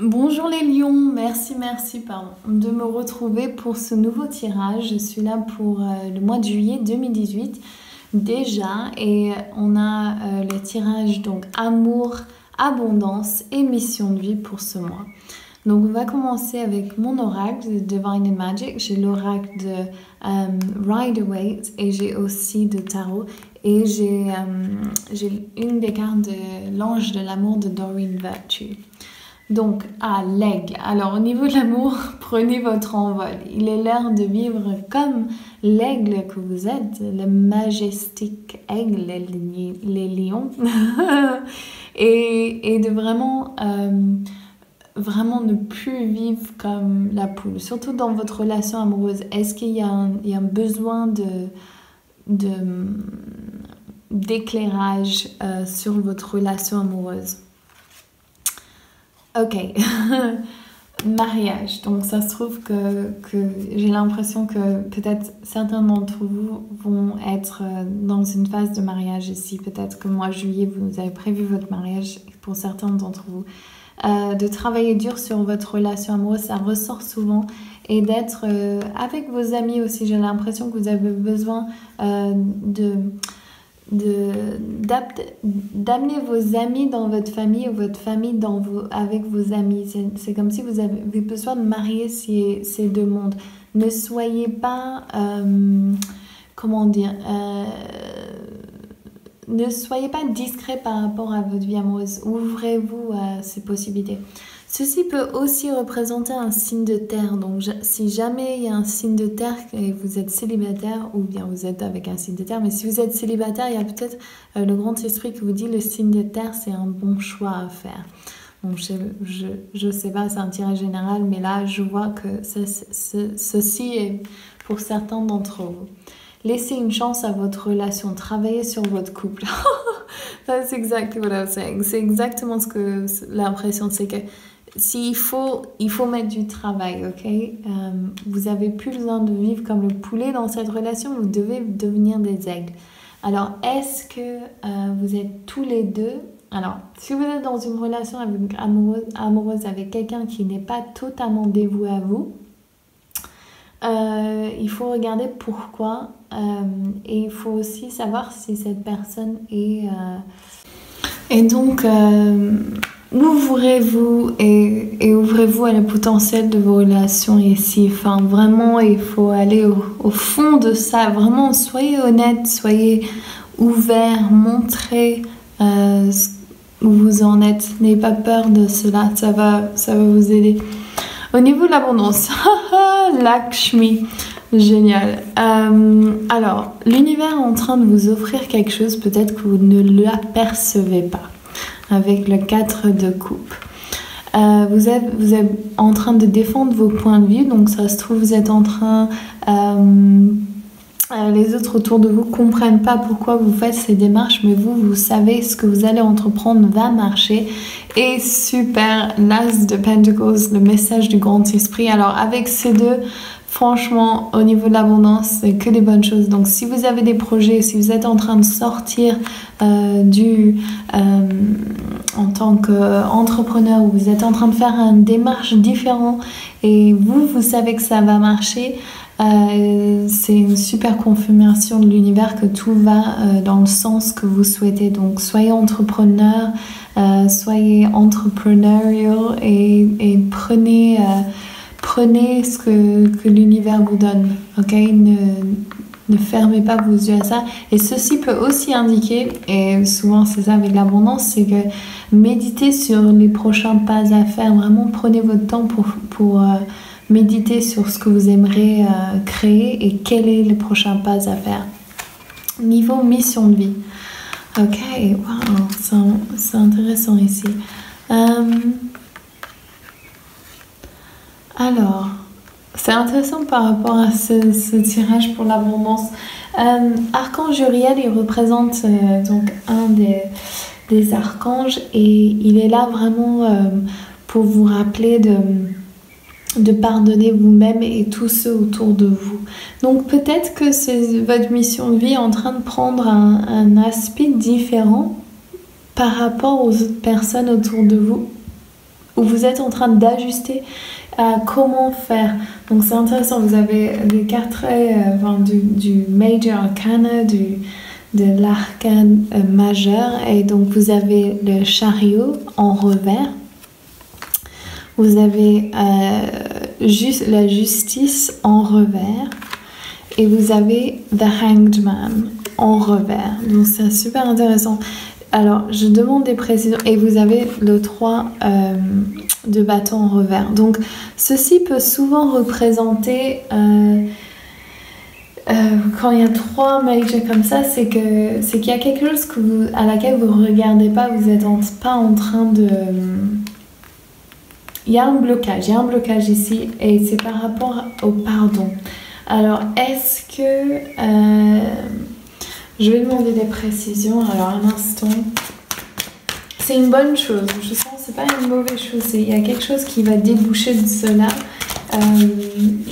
Bonjour les lions, merci pardon, de me retrouver pour ce nouveau tirage. Je suis là pour le mois de juillet 2018 déjà et on a le tirage donc amour, abondance et mission de vie pour ce mois. Donc on va commencer avec mon oracle de Divine and Magic. J'ai l'oracle de Rider-Waite et j'ai aussi de Tarot. Et j'ai une des cartes de l'ange de l'amour de Doreen Virtue. Donc, l'aigle. Alors, au niveau de l'amour, prenez votre envol. Il est l'heure de vivre comme l'aigle que vous êtes, le majestique aigle, les lions. et de vraiment, vraiment ne plus vivre comme la poule. Surtout dans votre relation amoureuse. Est-ce qu'il y a un besoin d'éclairage sur votre relation amoureuse? Ok, mariage. Donc ça se trouve que j'ai l'impression que peut-être certains d'entre vous vont être dans une phase de mariage ici. Peut-être que mois de juillet, vous avez prévu votre mariage pour certains d'entre vous. De travailler dur sur votre relation amoureuse, ça ressort souvent. Et d'être avec vos amis aussi. J'ai l'impression que vous avez besoin d'amener vos amis dans votre famille ou votre famille avec vos amis. C'est comme si vous avez besoin de marier ces deux mondes. Ne soyez pas, comment dire, ne soyez pas discret par rapport à votre vie amoureuse. Ouvrez-vous à ces possibilités. Ceci peut aussi représenter un signe de terre. Donc, si jamais il y a un signe de terre et vous êtes célibataire, ou bien vous êtes avec un signe de terre, mais si vous êtes célibataire, il y a peut-être le grand esprit qui vous dit le signe de terre, c'est un bon choix à faire. Donc, je sais pas, c'est un tirage général, mais là, je vois que ceci est pour certains d'entre vous. Laissez une chance à votre relation, travaillez sur votre couple. That's exactly what I was saying. C'est exactement ce que l'impression, c'est que il faut mettre du travail, ok? Vous avez plus besoin de vivre comme le poulet dans cette relation, vous devez devenir des aigles. Alors, est-ce que vous êtes tous les deux? Alors, si vous êtes dans une relation amoureuse avec quelqu'un qui n'est pas totalement dévoué à vous, il faut regarder pourquoi et il faut aussi savoir si cette personne est... Et donc, ouvrez-vous et ouvrez-vous à le potentiel de vos relations ici. Enfin, vraiment, il faut aller au fond de ça. Vraiment, soyez honnête, soyez ouvert, montrez où vous en êtes. N'ayez pas peur de cela, ça va vous aider. Au niveau de l'abondance, Lakshmi, génial. Alors, l'univers est en train de vous offrir quelque chose, peut-être que vous ne l'apercevez pas, avec le 4 de coupe. Vous êtes en train de défendre vos points de vue, donc ça se trouve, vous êtes en train... les autres autour de vous ne comprennent pas pourquoi vous faites ces démarches, mais vous savez ce que vous allez entreprendre va marcher. Et super, l'As de Pentacles, le message du grand esprit. Alors avec ces deux, franchement, au niveau de l'abondance, c'est que des bonnes choses. Donc si vous avez des projets, si vous êtes en train de sortir en tant qu'entrepreneur, ou vous êtes en train de faire une démarche différente et vous savez que ça va marcher, c'est une super confirmation de l'univers que tout va dans le sens que vous souhaitez. Donc soyez entrepreneur, soyez entrepreneurial et prenez ce que l'univers vous donne, ok? Ne fermez pas vos yeux à ça. Et ceci peut aussi indiquer, et souvent c'est ça avec l'abondance, c'est que méditez sur les prochains pas à faire. Vraiment prenez votre temps pour méditer sur ce que vous aimeriez créer et quel est le prochain pas à faire. Niveau mission de vie. Ok, wow, c'est intéressant ici. Alors, c'est intéressant par rapport à ce tirage pour l'abondance. Archange Uriel, il représente donc un des archanges et il est là vraiment pour vous rappeler de pardonner vous-même et tous ceux autour de vous. Donc peut-être que votre mission de vie est en train de prendre un aspect différent par rapport aux autres personnes autour de vous. où vous êtes en train d'ajuster à comment faire. Donc c'est intéressant, vous avez les cartes du Major Arcana, de l'arcane majeur, et donc vous avez le chariot en revers, vous avez la justice en revers, et vous avez The Hanged Man en revers. Donc c'est super intéressant. Alors je demande des précisions, et vous avez le 3 de bâton en revers. Donc ceci peut souvent représenter quand il y a 3 majors comme ça, c'est qu'il y a quelque chose à laquelle vous ne regardez pas, vous n'êtes pas en train de... il y a un blocage ici, et c'est par rapport au pardon. Alors est-ce que... je vais demander des précisions, alors un instant. C'est une bonne chose, je sens que c'est pas une mauvaise chose, il y a quelque chose qui va déboucher de cela.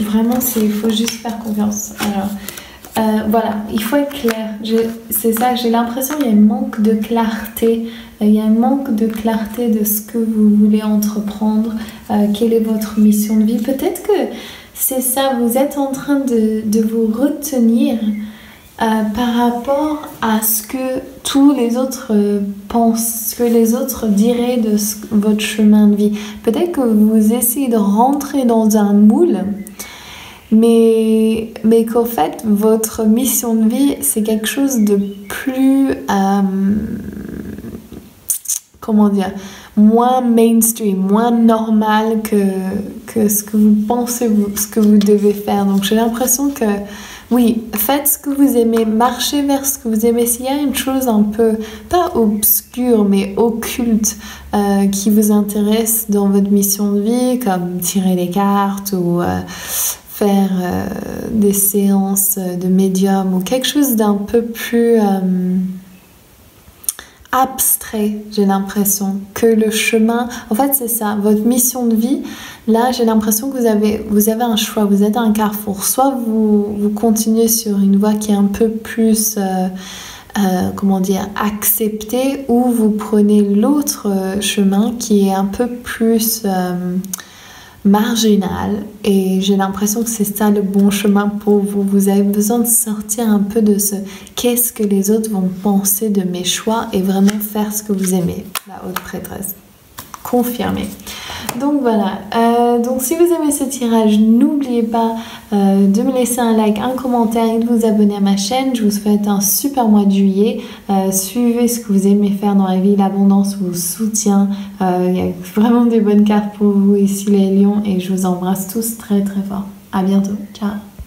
Vraiment, il faut juste faire confiance. Alors, voilà, il faut être clair. C'est ça, j'ai l'impression qu'il y a un manque de clarté. Il y a un manque de clarté de ce que vous voulez entreprendre, quelle est votre mission de vie. Peut-être que c'est ça, vous êtes en train de vous retenir par rapport à ce que tous les autres pensent, ce que les autres diraient de votre chemin de vie. Peut-être que vous essayez de rentrer dans un moule, mais qu'en fait, votre mission de vie, c'est quelque chose de plus... comment dire, moins mainstream, moins normal que ce que vous pensez, ce que vous devez faire. Donc j'ai l'impression que oui, faites ce que vous aimez, marchez vers ce que vous aimez. S'il y a une chose un peu, pas obscure, mais occulte qui vous intéresse dans votre mission de vie, comme tirer les cartes ou faire des séances de médium ou quelque chose d'un peu plus abstrait, j'ai l'impression, que le chemin... En fait, c'est ça, votre mission de vie, là, j'ai l'impression que vous avez un choix, vous êtes à un carrefour. Soit vous continuez sur une voie qui est un peu plus, comment dire, acceptée, ou vous prenez l'autre chemin qui est un peu plus... marginal, et j'ai l'impression que c'est ça le bon chemin pour vous. Vous avez besoin de sortir un peu de ce qu'est-ce que les autres vont penser de mes choix et vraiment faire ce que vous aimez. La haute prêtresse. Confirmé. Donc voilà, donc si vous aimez ce tirage, n'oubliez pas de me laisser un like, un commentaire et de vous abonner à ma chaîne. Je vous souhaite un super mois de juillet. Suivez ce que vous aimez faire dans la vie, l'abondance vous soutient. Il y a vraiment des bonnes cartes pour vous ici les lions, et je vous embrasse tous très très fort. À bientôt, ciao.